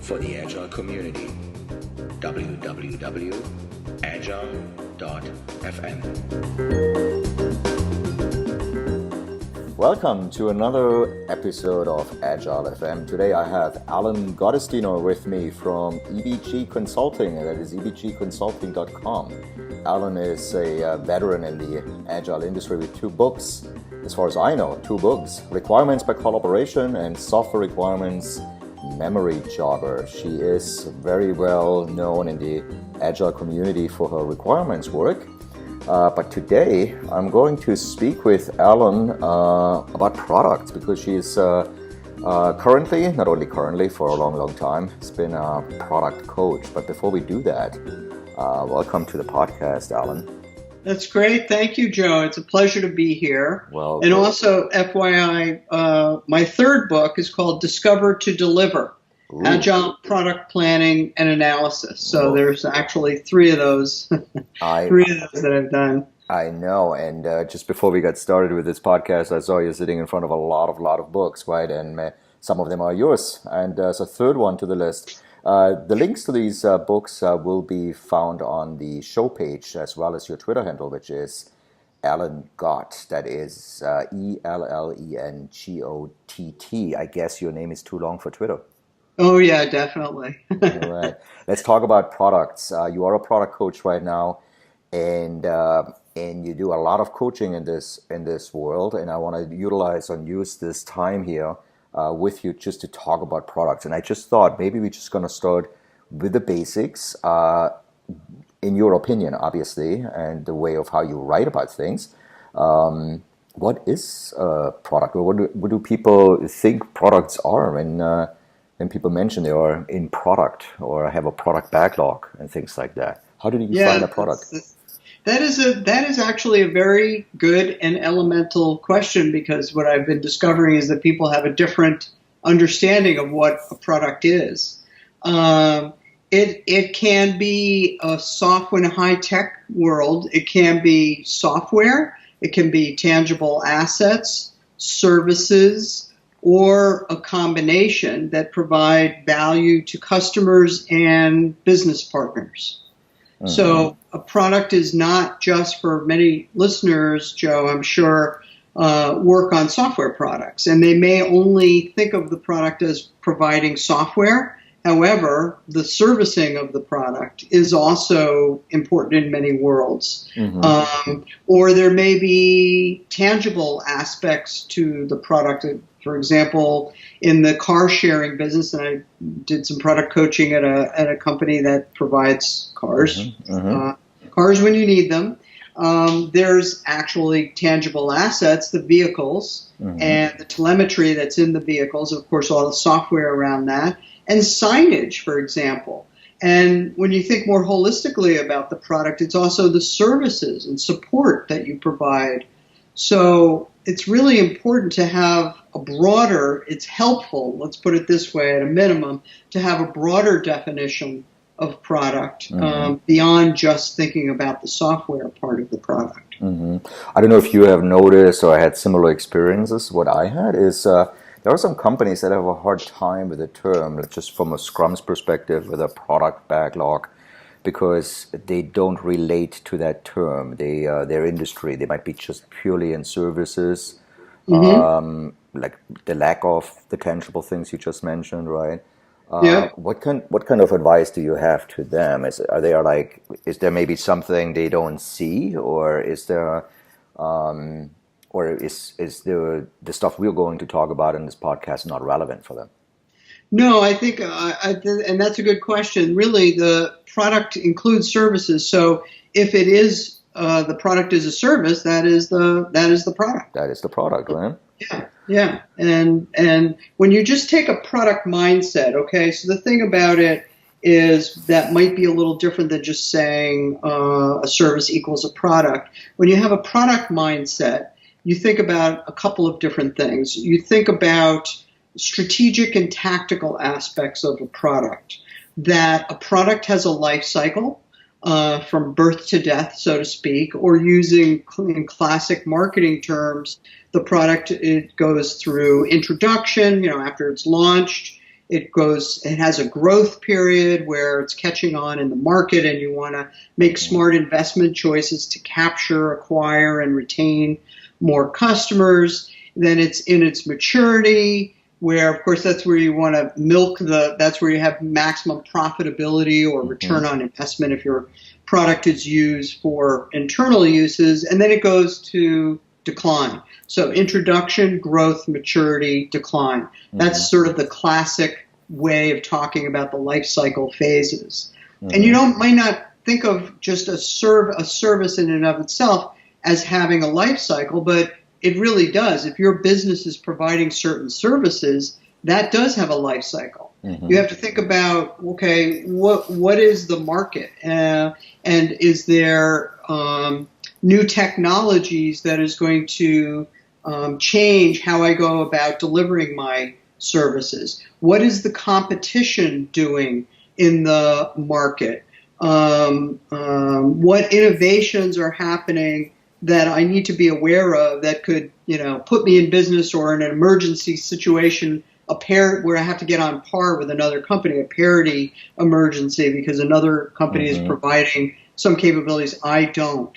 for the Agile community. www.Agile.FM. Welcome to another episode of Agile.FM. Today I have Alan Gottesdiener with me from EBG Consulting, that is ebgconsulting.com. Alan is a veteran in the Agile industry with two books, as far as I know, two books, Requirements by Collaboration and Software Requirements Memory Jogger. She is very well known in the Agile community for her requirements work. But today I'm going to speak with Alan about products, because she's currently, not only currently, for a long time, has been a product coach. But before we do that, welcome to the podcast, Alan. That's great. Thank you, Joe. It's a pleasure to be here. Well, and also, FYI, my third book is called Discover to Deliver, Ooh. Agile Product Planning and Analysis. So there's actually three of those that I've done. I know. And just before we got started with this podcast, I saw you sitting in front of a lot of books, right? And some of them are yours. And there's a third one to the list. The links to these books will be found on the show page, as well as your Twitter handle, which is Alan Gott. That is ELLENGOTT. I guess your name is too long for Twitter. Oh, yeah, definitely. All right. Let's talk about products. You are a product coach right now, and you do a lot of coaching in this world. And I want to use this time here with you just to talk about products. And I just thought maybe we're just going to start with the basics, in your opinion, obviously, and the way of how you write about things. What is a product, or what do people think products are when people mention they are in product or have a product backlog and things like that? How do you define a product? That is actually a very good and elemental question, because what I've been discovering is that people have a different understanding of what a product is. It can be a software in a high-tech world. It can be software. It can be tangible assets, services, or a combination that provide value to customers and business partners. Mm-hmm. So a product is not just, for many listeners, Joe, I'm sure, work on software products. And they may only think of the product as providing software. However, the servicing of the product is also important in many worlds. Mm-hmm. Or there may be tangible aspects to the product. For example, in the car sharing business, and I did some product coaching at a company that provides cars, cars when you need them. There's actually tangible assets, the vehicles, and the telemetry that's in the vehicles, of course, all the software around that, and signage, for example. And when you think more holistically about the product, it's also the services and support that you provide. So it's really important to have it's helpful, let's put it this way, at a minimum, to have a broader definition of product beyond just thinking about the software part of the product. Mm-hmm. I don't know if you have noticed or had similar experiences. What I had is there are some companies that have a hard time with the term, just from a Scrum's perspective, with a product backlog, because they don't relate to that term. Their industry, they might be just purely in services, like the lack of the tangible things you just mentioned, right? What kind of advice do you have to them? Is there maybe something they don't see, or is there, is the stuff we're going to talk about in this podcast not relevant for them? No, I think, and that's a good question. Really, the product includes services. So if it is the product is a service, that is the product. That is the product, right? Yeah. And when you just take a product mindset, okay, so the thing about it is that might be a little different than just saying a service equals a product. When you have a product mindset, you think about a couple of different things. You think about strategic and tactical aspects of a product, that a product has a life cycle from birth to death, so to speak, or using in classic marketing terms, the product, it goes through introduction, after it's launched. It has a growth period where it's catching on in the market and you want to make smart investment choices to capture, acquire, and retain more customers. Then it's in its maturity, where, of course, that's where you want to that's where you have maximum profitability or return on investment if your product is used for internal uses. And then it goes to decline. So introduction, growth, maturity, decline. That's sort of the classic way of talking about the life cycle phases. And you might not think of just a service in and of itself as having a life cycle, but it really does. If your business is providing certain services, that does have a life cycle. You have to think about, okay, what is the market? And is there new technologies that is going to change how I go about delivering my services? What is the competition doing in the market? What innovations are happening that I need to be aware of that could, put me in business or in an emergency situation, where I have to get on par with another company, a parity emergency because another company is providing some capabilities I don't.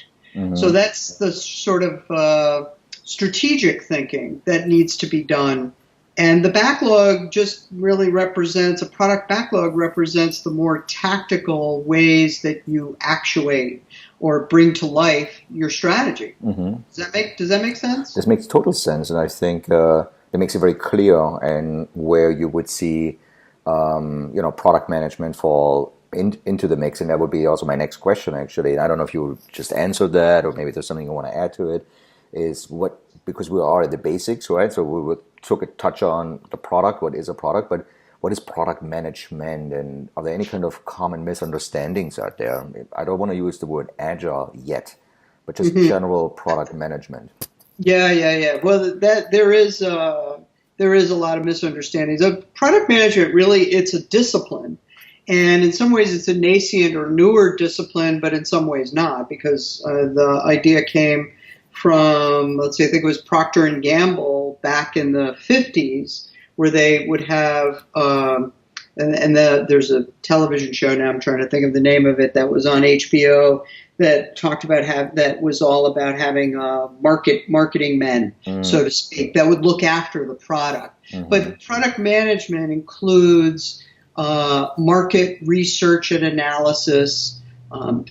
So that's the sort of strategic thinking that needs to be done. And the backlog just really a product backlog represents the more tactical ways that you actuate or bring to life your strategy. Does that make sense? This makes total sense, and I think it makes it very clear and where you would see, product management fall into the mix, and that would be also my next question, actually. And I don't know if you just answered that, or maybe there's something you want to add to it. Because we are at the basics, right? So we took a touch on the product. What is a product? But what is product management? And are there any kind of common misunderstandings out there? I don't want to use the word agile yet, but just general product management. Yeah. Well, there is a lot of misunderstandings. Product management, really, it's a discipline. And in some ways, it's a nascent or newer discipline, but in some ways not, because the idea came from, let's say, I think it was Procter and Gamble back in the 50s, where they would have, there's a television show now, I'm trying to think of the name of it, that was on HBO that talked about that was all about having marketing men, so to speak, that would look after the product. But product management includes market research and analysis,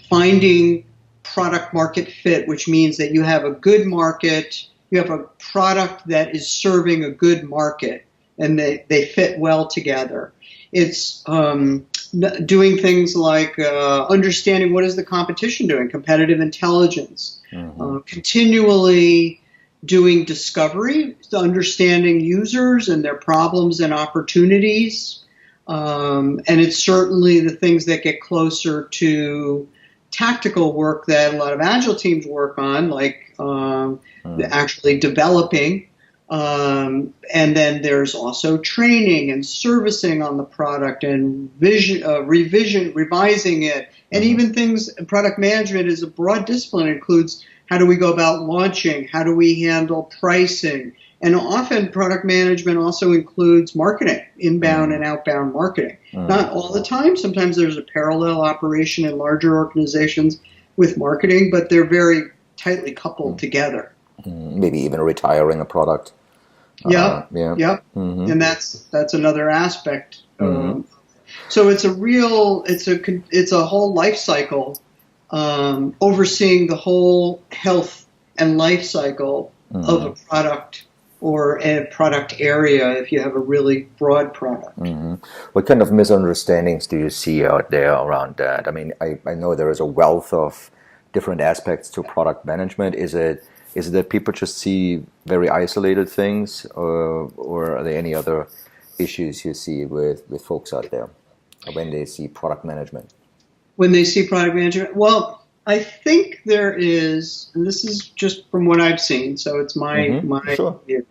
finding product market fit, which means that you have a good market, you have a product that is serving a good market, and they fit well together. It's doing things like understanding what is the competition doing, competitive intelligence, continually doing discovery, understanding users and their problems and opportunities. And it's certainly the things that get closer to tactical work that a lot of Agile teams work on, like actually developing. And then there's also training and servicing on the product and revising it. And even product management is a broad discipline. It includes how do we go about launching? How do we handle pricing? And often product management also includes marketing, inbound and outbound marketing. Not all the time. Sometimes there's a parallel operation in larger organizations with marketing, but they're very tightly coupled together. Maybe even retiring a product. Yep. And that's another aspect. So it's a whole life cycle, overseeing the whole health and life cycle of a product or a product area if you have a really broad product. What kind of misunderstandings do you see out there around that? I mean, I know there is a wealth of different aspects to product management. Is it that people just see very isolated things, or are there any other issues you see with folks out there when they see product management? When they see product management? Well, I think there is, and this is just from what I've seen, so it's my view.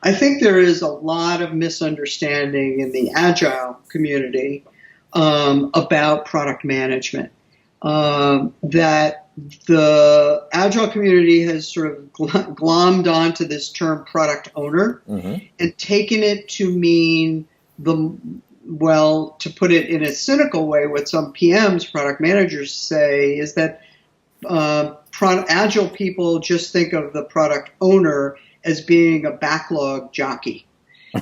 I think there is a lot of misunderstanding in the Agile community about product management. That the Agile community has sort of glommed onto this term product owner and taken it to mean well, to put it in a cynical way, what some PMs, product managers, say is that Agile people just think of the product owner as being a backlog jockey.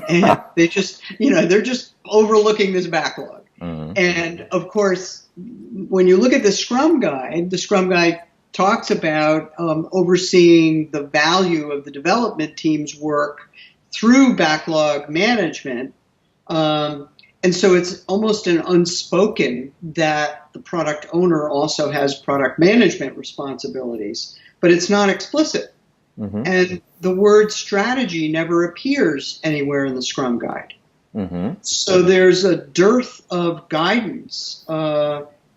And they just, they're just overlooking this backlog. Mm-hmm. And of course, when you look at the Scrum Guide talks about overseeing the value of the development team's work through backlog management. And so it's almost an unspoken that the product owner also has product management responsibilities, but it's not explicit. Mm-hmm. And the word strategy never appears anywhere in the Scrum Guide. Mm-hmm. So there's a dearth of guidance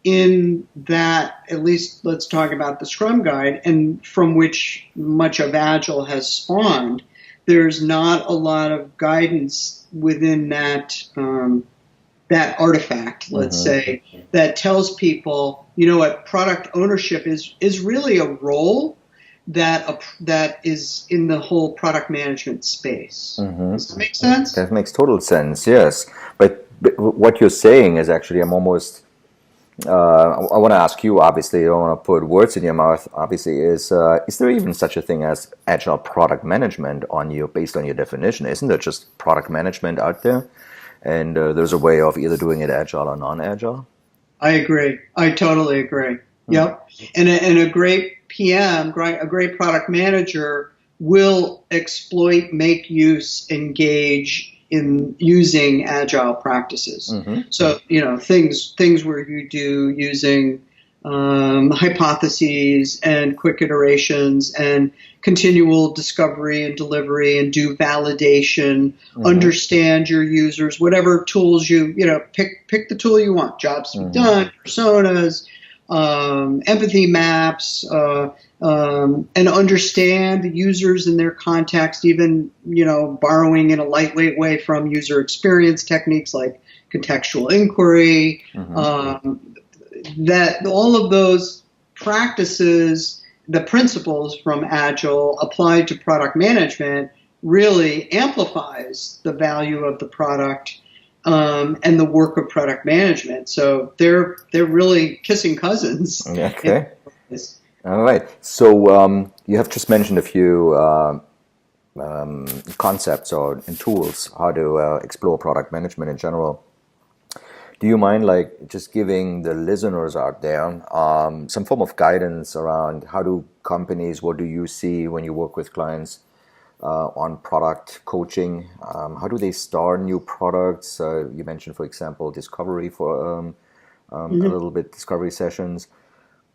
in that, at least let's talk about the Scrum Guide, and from which much of Agile has spawned. There's not a lot of guidance within that that artifact, let's say, that tells people, what product ownership is really a role that is in the whole product management space. Mm-hmm. Does that make sense? That makes total sense, yes. But what you're saying is actually, I'm almost, I want to ask you, obviously, I don't want to put words in your mouth, obviously, is there even such a thing as Agile product management based on your definition? Isn't there just product management out there? And there's a way of either doing it Agile or non-Agile? I agree. I totally agree. Mm-hmm. Yep. And a great PM, a great product manager will exploit, make use, engage in using Agile practices. Mm-hmm. So, things where you do using hypotheses and quick iterations and continual discovery and delivery and do validation, understand your users, whatever tools pick the tool you want, jobs to be done, personas, empathy maps, and understand the users and their context, even, borrowing in a lightweight way from user experience techniques like contextual inquiry, that all of those practices, the principles from Agile applied to product management really amplifies the value of the product and the work of product management. So they're really kissing cousins. Okay. All right. So you have just mentioned a few concepts and tools how to explore product management in general. Do you mind just giving the listeners out there some form of guidance around how do companies, what do you see when you work with clients on product coaching? How do they start new products? You mentioned, for example, discovery for a little bit, discovery sessions.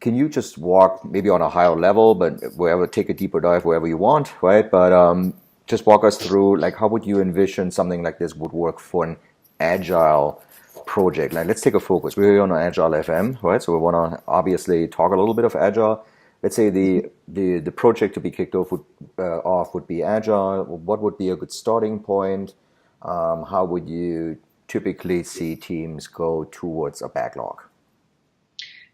Can you just walk maybe on a higher level, but take a deeper dive wherever you want, right? But just walk us through, how would you envision something like this would work for an Agile project? Let's take a focus. We're here on Agile.FM, right? So we want to obviously talk a little bit of Agile. Let's say the project to be kicked off would be Agile. What would be a good starting point? How would you typically see teams go towards a backlog?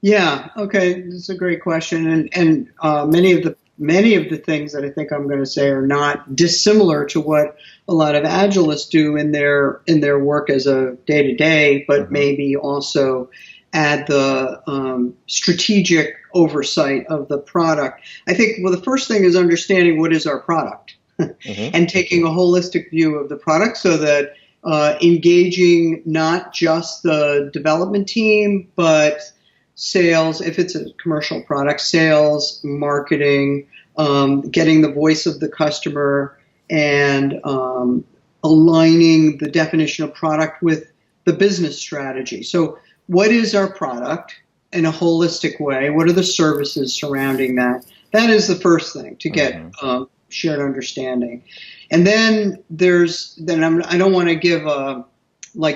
Yeah. Okay. That's a great question, and many of the things that I think I'm going to say are not dissimilar to what a lot of Agilists do in their work as a day-to-day, but maybe also add the strategic oversight of the product. I think, the first thing is understanding what is our product and taking a holistic view of the product so that engaging not just the development team, but sales, if it's a commercial product, sales, marketing, getting the voice of the customer, and aligning the definition of product with the business strategy. So what is our product in a holistic way? What are the services surrounding that? That is the first thing, to get shared understanding. And then I don't want to give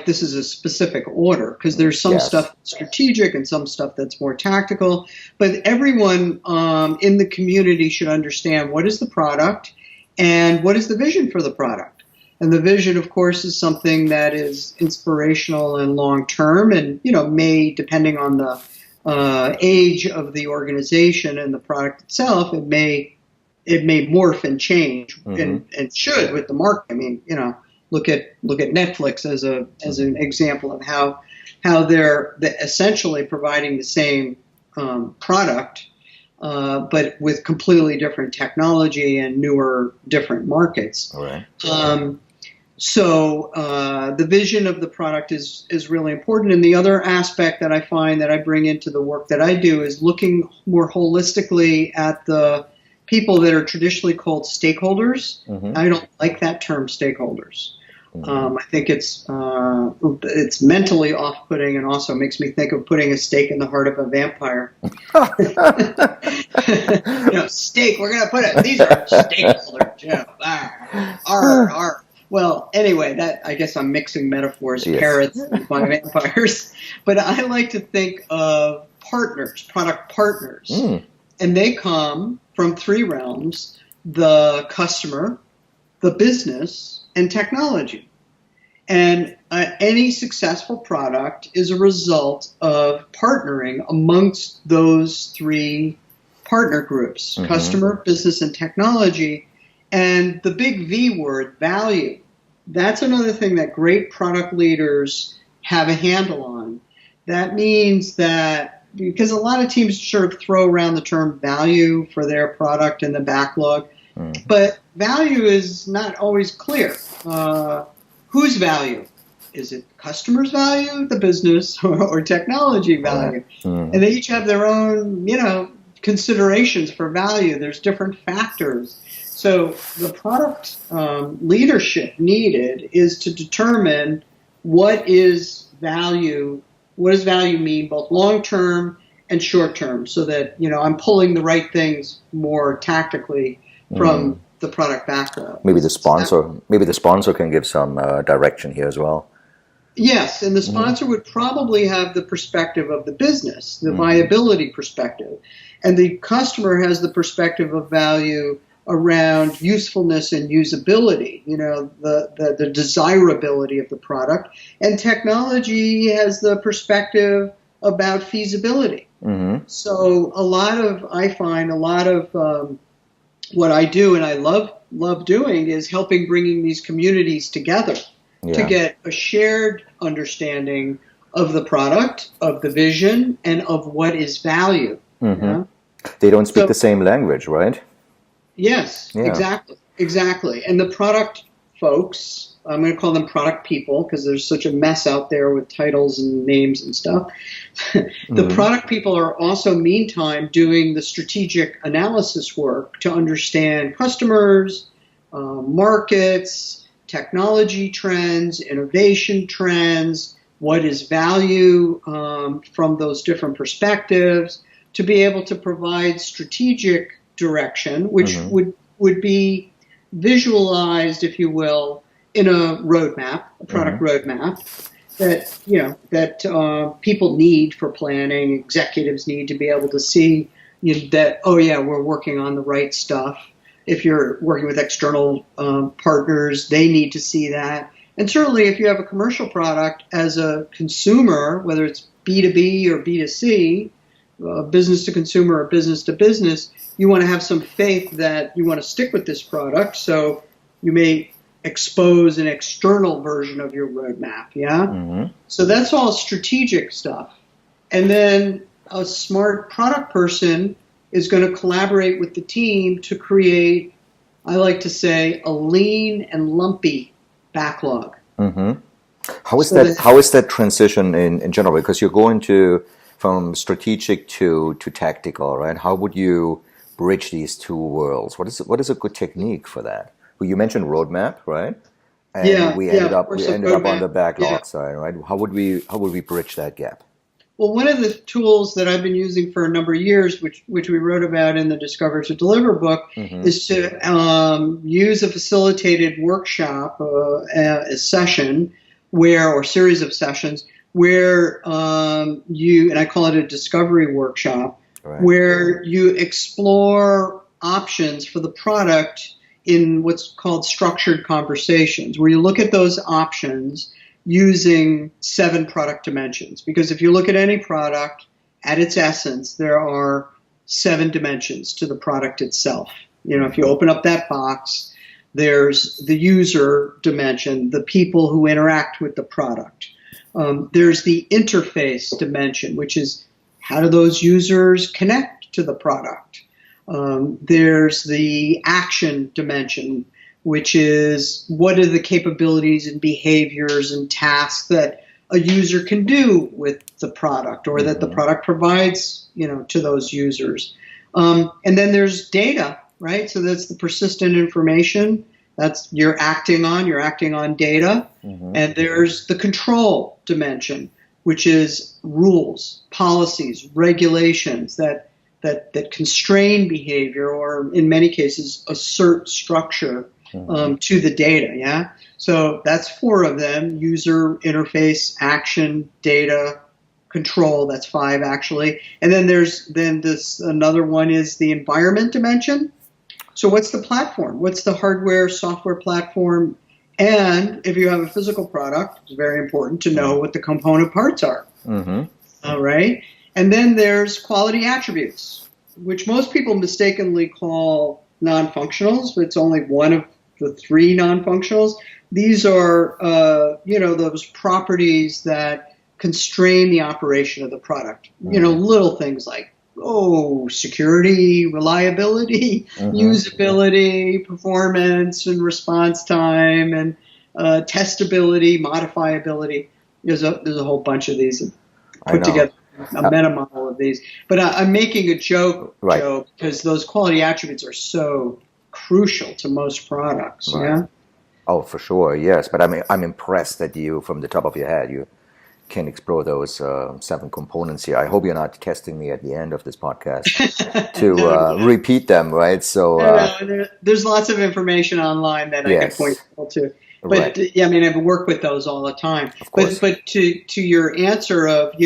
this is a specific order, because there's some stuff that's strategic and some stuff that's more tactical. But everyone in the community should understand what is the product and what is the vision for the product. And the vision, of course, is something that is inspirational and long-term, and may, depending on the age of the organization and the product itself, it may morph and change, and should with the market. I mean, Look at Netflix as an example of how they're essentially providing the same product, but with completely different technology and newer, different markets. All right. So the vision of the product is really important. And the other aspect that I find that I bring into the work that I do is looking more holistically at the people that are traditionally called stakeholders. I don't like that term, stakeholders. I think it's mentally off-putting and also makes me think of putting a stake in the heart of a vampire. Stake, we're going to put it, these are stakeholders. Arr. Well, anyway, I guess I'm mixing metaphors, yes. Parrots and vampires. But I like to think of partners, product partners. And they come from three realms: the customer, the business, and technology. And any successful product is a result of partnering amongst those three partner groups: customer, business, and technology. And the big V word, value, that's another thing that great product leaders have a handle on. That means that, because a lot of teams sort of throw around the term value for their product in the backlog, but value is not always clear. Whose value? Is it customer's value, the business, or technology value? And they each have their own, considerations for value. There's different factors. So the product leadership needed is to determine what is value. What does value mean, both long-term and short-term, so that I'm pulling the right things more tactically from the product backlog. Maybe the sponsor can give some direction here as well. Yes, and the sponsor would probably have the perspective of the business, the viability perspective, and the customer has the perspective of value around usefulness and usability, the desirability of the product. And technology has the perspective about feasibility. So I find a lot of what I do, and I love doing, is helping bringing these communities together to get a shared understanding of the product, of the vision, and of what is value. They don't speak the same language, right? Yes, exactly. And the product folks, I'm going to call them product people because there's such a mess out there with titles and names and stuff. The product people are also, meantime, doing the strategic analysis work to understand customers, markets, technology trends, innovation trends, what is value from those different perspectives, to be able to provide strategic direction, which would be visualized, if you will, in a roadmap, a product roadmap that people need for planning. Executives need to be able to see that, we're working on the right stuff. If you're working with external partners, they need to see that. And certainly if you have a commercial product as a consumer, whether it's B2B or B2C, business to consumer or business to business, you want to have some faith that you want to stick with this product. So you may expose an external version of your roadmap. So that's all strategic stuff. And then a smart product person is going to collaborate with the team to create, I like to say, a lean and lumpy backlog. How is that transition in general? Because you're going from strategic to tactical, right? How would you bridge these two worlds? What is a good technique for that? Well, you mentioned roadmap, right? And we ended up on the backlog side, right? How would we bridge that gap? Well, one of the tools that I've been using for a number of years, which we wrote about in the Discover to Deliver book, is to use a facilitated workshop, a session or series of sessions where and I call it a discovery workshop, where you explore options for the product in what's called structured conversations, where you look at those options using 7 product dimensions. Because if you look at any product, at its essence, there are 7 dimensions to the product itself. If you open up that box, There's the user dimension, the people who interact with the product. There's the interface dimension, which is how do those users connect to the product. There's the action dimension, which is what are the capabilities and behaviors and tasks that a user can do with the product or that the product provides, to those users. And then there's data, right? So that's the persistent information that's you're acting on data. And there's the control dimension, which is rules, policies, regulations that constrain behavior or in many cases assert structure to the data, yeah? So that's 4 of them: user, interface, action, data, control. That's 5 actually. And then there's another one is the environment dimension. So what's the platform? What's the hardware, software platform? And if you have a physical product, it's very important to know what the component parts are. All right. And then there's quality attributes, which most people mistakenly call non-functionals, but it's only one of the 3 non-functionals. These are, those properties that constrain the operation of the product. Little things like, security, reliability, usability, performance, and response time, and testability, modifiability. There's a whole bunch of these put together. A meta model of these. But I'm making a joke, right, Joe, because those quality attributes are so crucial to most products. Right. Yeah. Oh, for sure, yes. But I'm impressed that you, from the top of your head, you can explore those 7 components here. I hope you're not testing me at the end of this podcast to repeat them, right? So there's lots of information online that I can point people to. But right. I've worked with those all the time. Of course. But to your answer of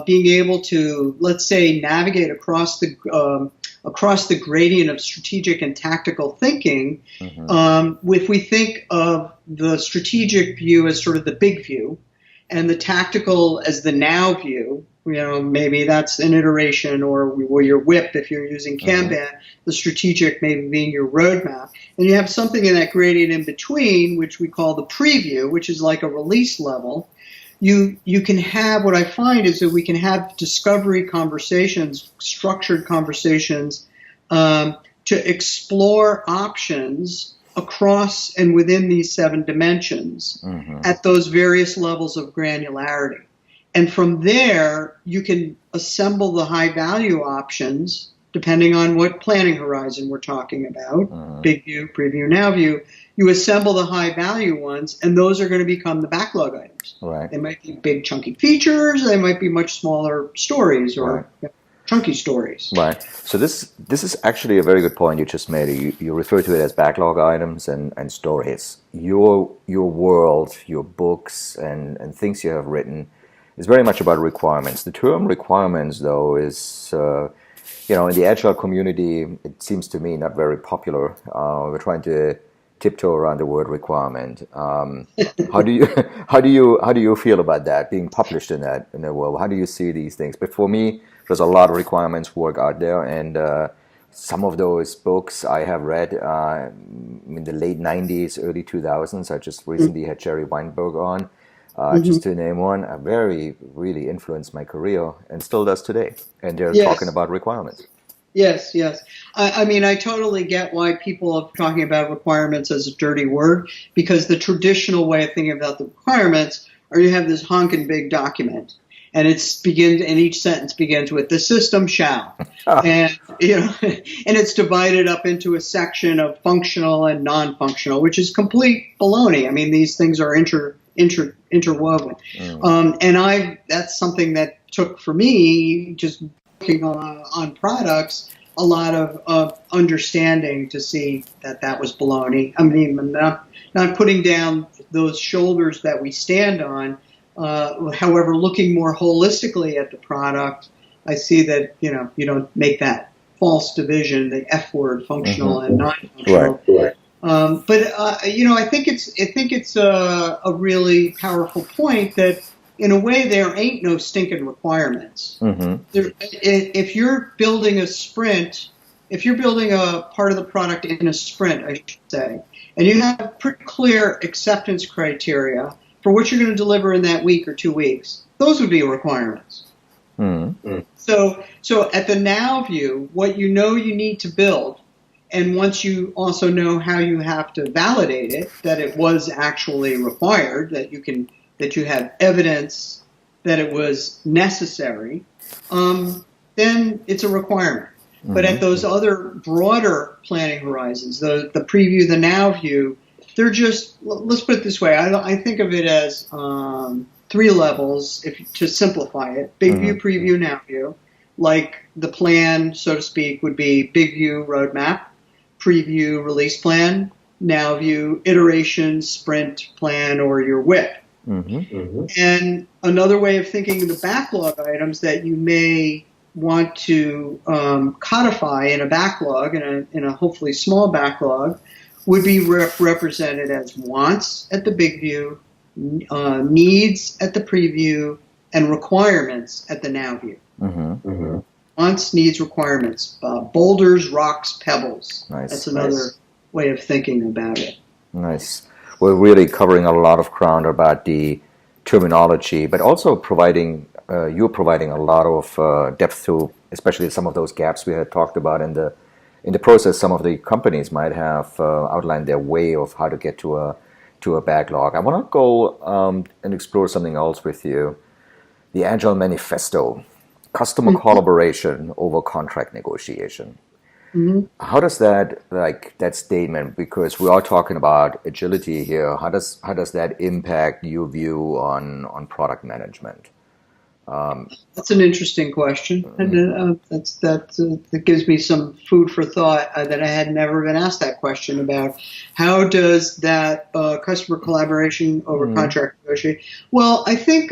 being able to, let's say, navigate across the gradient of strategic and tactical thinking, if we think of the strategic view as sort of the big view, and the tactical as the now view, maybe that's an iteration or your whip if you're using Kanban, the strategic maybe being your roadmap. And you have something in that gradient in between, which we call the preview, which is like a release level. You can have, what I find is that we can have discovery conversations, structured conversations, to explore options across and within these 7 dimensions at those various levels of granularity. And from there, you can assemble the high value options, depending on what planning horizon we're talking about, big view, preview, now view. You assemble the high value ones, and those are going to become the backlog items. Right. They might be big chunky features, they might be much smaller stories or chunky stories. Right. So this is actually a very good point you just made. You refer to it as backlog items and stories. Your world, your books and things you have written is very much about requirements. The term requirements, though, is in the Agile community, it seems to me not very popular. We're trying to tiptoe around the word requirement. How do you feel about that being published in the world? How do you see these things? But for me, there's a lot of requirements work out there, and some of those books I have read in the late 90s, early 2000s. I just recently had Jerry Weinberg on, just to name one. Really influenced my career and still does today. And they're talking about requirements. Yes. I totally get why people are talking about requirements as a dirty word, because the traditional way of thinking about the requirements are you have this honking big document. And and each sentence begins with the system shall, and and it's divided up into a section of functional and non-functional, which is complete baloney. These things are interwoven, and that's something that took for me just working on products a lot of understanding to see that was baloney. Not putting down those shoulders that we stand on. However, looking more holistically at the product, I see that you don't make that false division, the F word, functional and non-functional. Right. I think it's a really powerful point that in a way there ain't no stinking requirements. If you're building a sprint, if you're building a part of the product in a sprint, I should say, and you have pretty clear acceptance criteria for what you're going to deliver in that week or 2 weeks, those would be requirements. Mm-hmm. So at the now view, what you know you need to build, and once you also know how you have to validate it, that it was actually required, that you have evidence that it was necessary, then it's a requirement. Mm-hmm. But at those other broader planning horizons, the preview, the now view, they're just, let's put it this way, I think of it as 3 levels, to simplify it: big view, preview, now view. Like the plan, so to speak, would be big view, roadmap; preview, release plan; now view, iteration, sprint plan, or your WIP. And another way of thinking of the backlog items that you may want to codify in a backlog, in a hopefully small backlog, would be represented as wants at the big view, needs at the preview, and requirements at the now view. Wants, needs, requirements. Boulders, rocks, pebbles. Nice. That's another way of thinking about it. Nice. We're really covering a lot of ground about the terminology, but also you're providing a lot of depth to, especially some of those gaps we had talked about in the process. Some of the companies might have outlined their way of how to get to a backlog. I want to go and explore something else with you. The Agile Manifesto, customer collaboration over contract negotiation. How does that statement, because we are talking about agility here, how does that impact your view on product management? That's an interesting question, and that gives me some food for thought that I had never been asked that question about. How does that customer collaboration over contract negotiation? Well, I think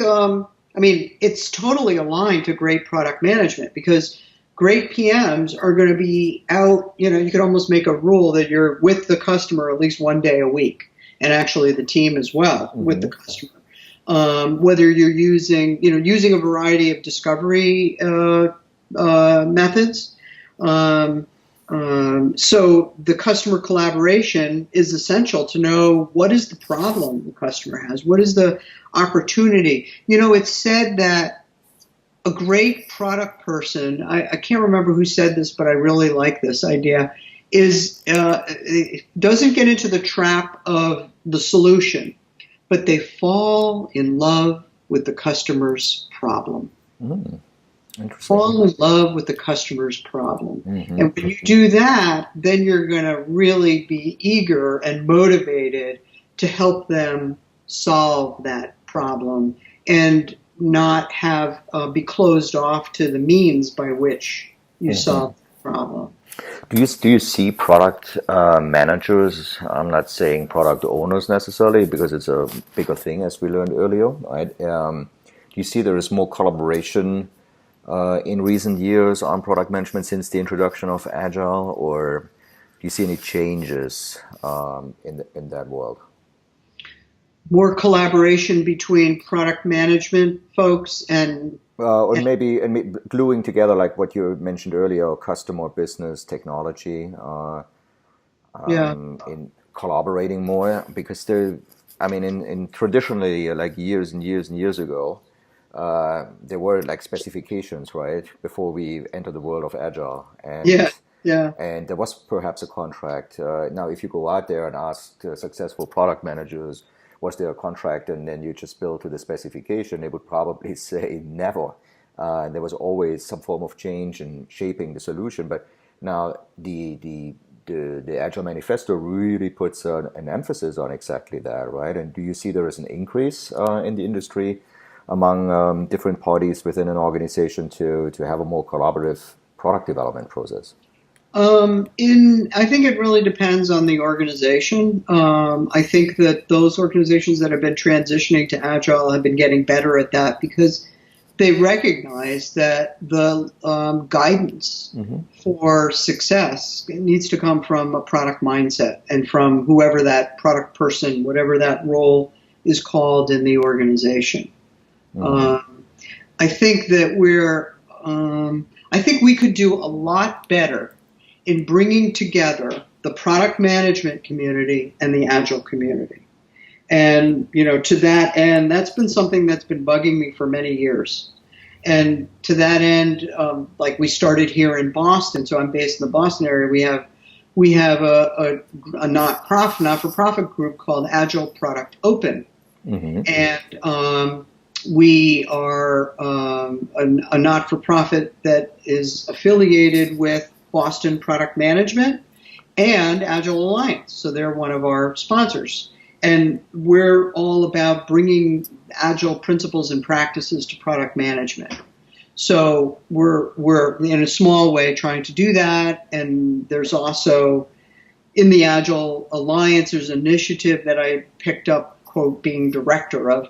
it's totally aligned to great product management, because great PMs are going to be out. You could almost make a rule that you're with the customer at least 1 day a week, and actually the team as well with the customer. Whether you're using a variety of discovery methods. So the customer collaboration is essential to know what is the problem the customer has, what is the opportunity. It's said that a great product person, I can't remember who said this, but I really like this idea, doesn't get into the trap of the solution, but they fall in love with the customer's problem. Fall in love with the customer's problem. And when you do that, then you're going to really be eager and motivated to help them solve that problem and not be closed off to the means by which you solve the problem. Do you see product managers, I'm not saying product owners necessarily, because it's a bigger thing, as we learned earlier, right? Do you see there is more collaboration in recent years on product management since the introduction of Agile, or do you see any changes in that world? More collaboration between product management folks and maybe gluing together, like what you mentioned earlier, customer, business, technology, in collaborating more, because in traditionally, like years and years and years ago, there were like specifications, right, before we entered the world of Agile, and there was perhaps a contract. Now, if you go out there and ask successful product managers, was there a contract, and then you just build to the specification, they would probably say never. There was always some form of change in shaping the solution. But now the Agile Manifesto really puts an emphasis on exactly that, right? And do you see there is an increase in the industry among different parties within an organization to have a more collaborative product development process? I think it really depends on the organization. I think that those organizations that have been transitioning to Agile have been getting better at that, because they recognize that the guidance for success needs to come from a product mindset and from whoever that product person, whatever that role is called in the organization. I think that I think we could do a lot better in bringing together the product management community and the Agile community. And, to that end, that's been something that's been bugging me for many years. And to that end, like we started here in Boston, so I'm based in the Boston area, we have a not-for-profit group called Agile Product Open. Mm-hmm. And we are a not-for-profit that is affiliated with Boston Product Management and Agile Alliance. So they're one of our sponsors. And we're all about bringing Agile principles and practices to product management. So we're in a small way trying to do that. And there's also, in the Agile Alliance, there's an initiative that I picked up, quote, being director of,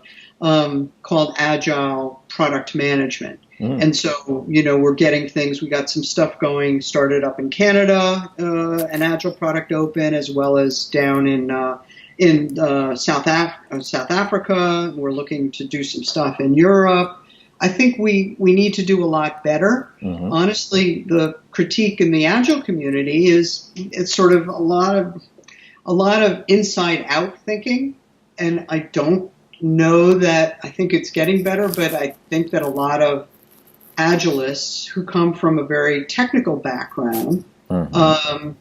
called Agile Product Management. Mm. And so, we're getting things. We got some stuff going, started up in Canada, an Agile Product Open, as well as down in South Africa. We're looking to do some stuff in Europe. I think we need to do a lot better. Mm-hmm. Honestly, the critique in the Agile community is it's sort of a lot of inside out thinking, and I don't know that. I think it's getting better, but I think that a lot of Agilists who come from a very technical background, mm-hmm.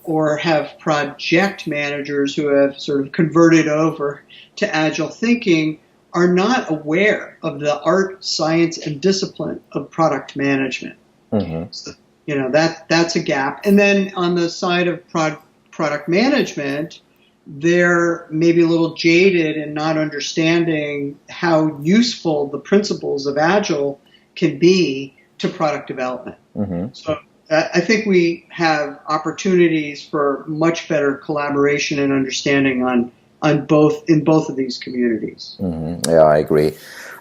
Or have project managers who have sort of converted over to Agile thinking are not aware of the art, science, and discipline of product management. Mm-hmm. So, that's a gap. And then on the side of product management, they're maybe a little jaded and not understanding how useful the principles of Agile can be to product development. Mm-hmm. So I think we have opportunities for much better collaboration and understanding in both of these communities. Mm-hmm. Yeah, I agree.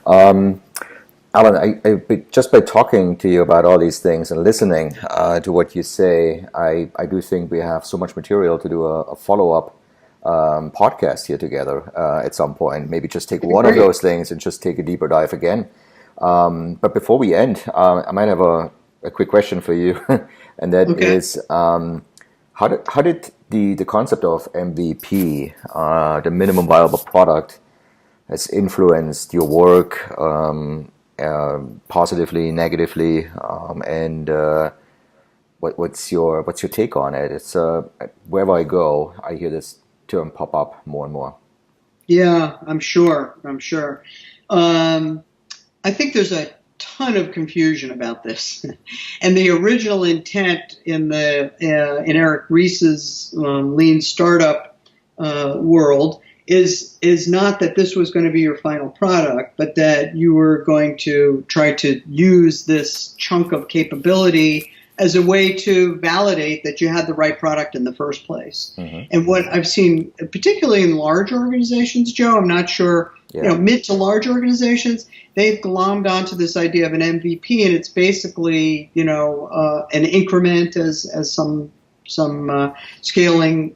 Alan, just by talking to you about all these things and listening to what you say, I do think we have so much material to do a follow-up podcast here together at some point. Maybe just take one of those things and just take a deeper dive again. But before we end, I might have a quick question for you, and that is, how did the concept of MVP, the minimum viable product, has influenced your work positively, negatively, and what's your take on it? It's wherever I go, I hear this term pop up more and more. Yeah, I'm sure. I think there's a ton of confusion about this, and the original intent in Eric Ries's lean startup world is not that this was going to be your final product, but that you were going to try to use this chunk of capability as a way to validate that you had the right product in the first place. Mm-hmm. And what I've seen, particularly in large organizations, Joe, I'm not sure, mid to large organizations, they've glommed onto this idea of an MVP, and it's basically, an increment as some scaling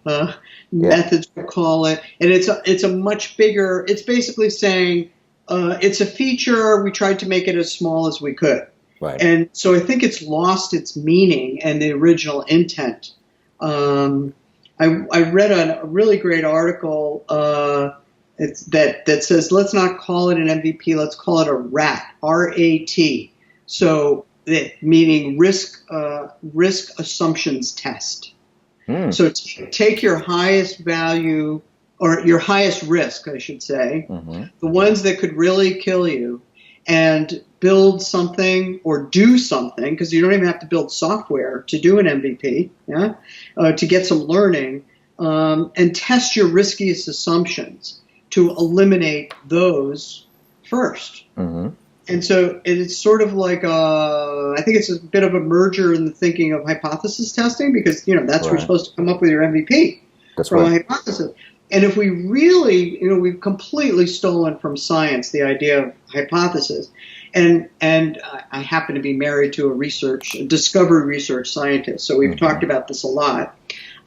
methods would call it. And it's a much bigger, it's basically saying it's a feature, we tried to make it as small as we could. Right. And so I think it's lost its meaning and the original intent. I read a really great article that says, let's not call it an MVP, let's call it a RAT, R-A-T. So meaning risk assumptions test. So take your highest value, or your highest risk, I should say, the ones that could really kill you, and build something or do something, because you don't even have to build software to do an MVP, to get some learning, and test your riskiest assumptions to eliminate those first. Mm-hmm. And so it's sort of like I think it's a bit of a merger in the thinking of hypothesis testing, because that's where you're supposed to come up with your MVP from a hypothesis. And if we really, we've completely stolen from science the idea of hypothesis. And I happen to be married to a discovery research scientist, so we've talked about this a lot.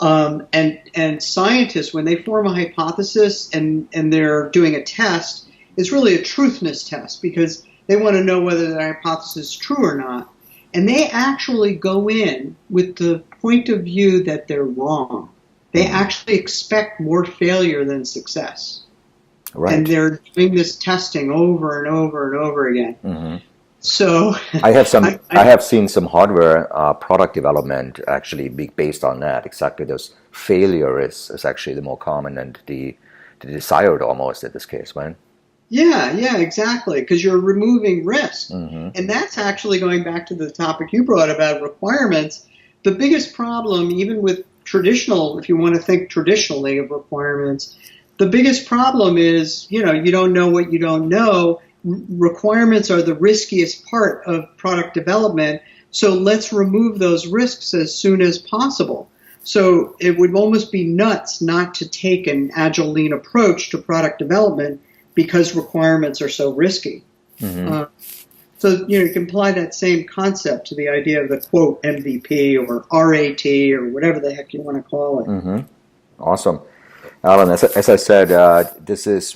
And scientists, when they form a hypothesis and they're doing a test, it's really a truthness test, because they want to know whether the hypothesis is true or not. And they actually go in with the point of view that they're wrong. They actually expect more failure than success. Right. And they're doing this testing over and over and over again. Mm-hmm. So I have seen some hardware product development actually be based on that. Exactly, those failure is actually the more common and the desired almost in this case, right? Yeah, exactly. Because you're removing risk, Mm-hmm. and that's actually going back to the topic you brought about requirements. The biggest problem, even with traditional, if you want to think traditionally of requirements, the biggest problem is, you don't know what you don't know. Requirements are the riskiest part of product development, so let's remove those risks as soon as possible. So it would almost be nuts not to take an agile lean approach to product development because requirements are so risky. Mm-hmm. So you can apply that same concept to the idea of the quote MVP or RAT or whatever the heck you want to call it. Mm-hmm. Awesome. Alan, as I said,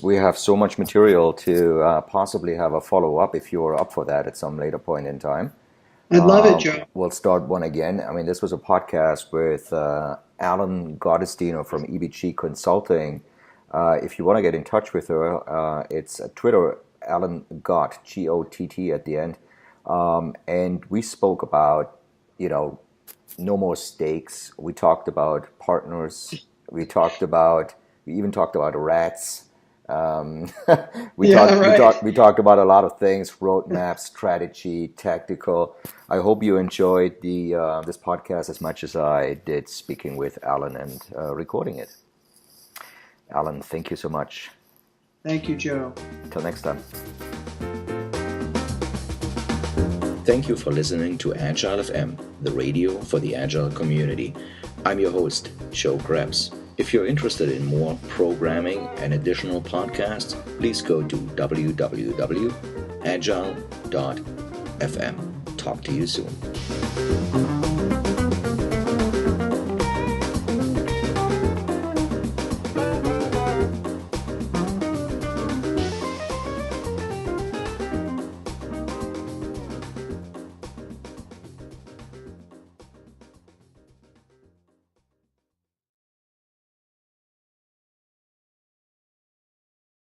we have so much material to possibly have a follow-up if you're up for that at some later point in time. I'd love it, Joe. We'll start one again. I mean, this was a podcast with Alan Gottesdiener from EBG Consulting. If you want to get in touch with her, it's Twitter, Alan Gott, G-O-T-T at the end. And we spoke about, no more stakes. We talked about partners. We even talked about rats. We talked about a lot of things: roadmap, strategy, tactical. I hope you enjoyed this podcast as much as I did speaking with Alan and recording it. Alan, thank you so much. Thank you, Joe. Until next time. Thank you for listening to Agile.FM, the radio for the Agile community. I'm your host, Joe Krebs. If you're interested in more programming and additional podcasts, please go to www.agile.fm. Talk to you soon.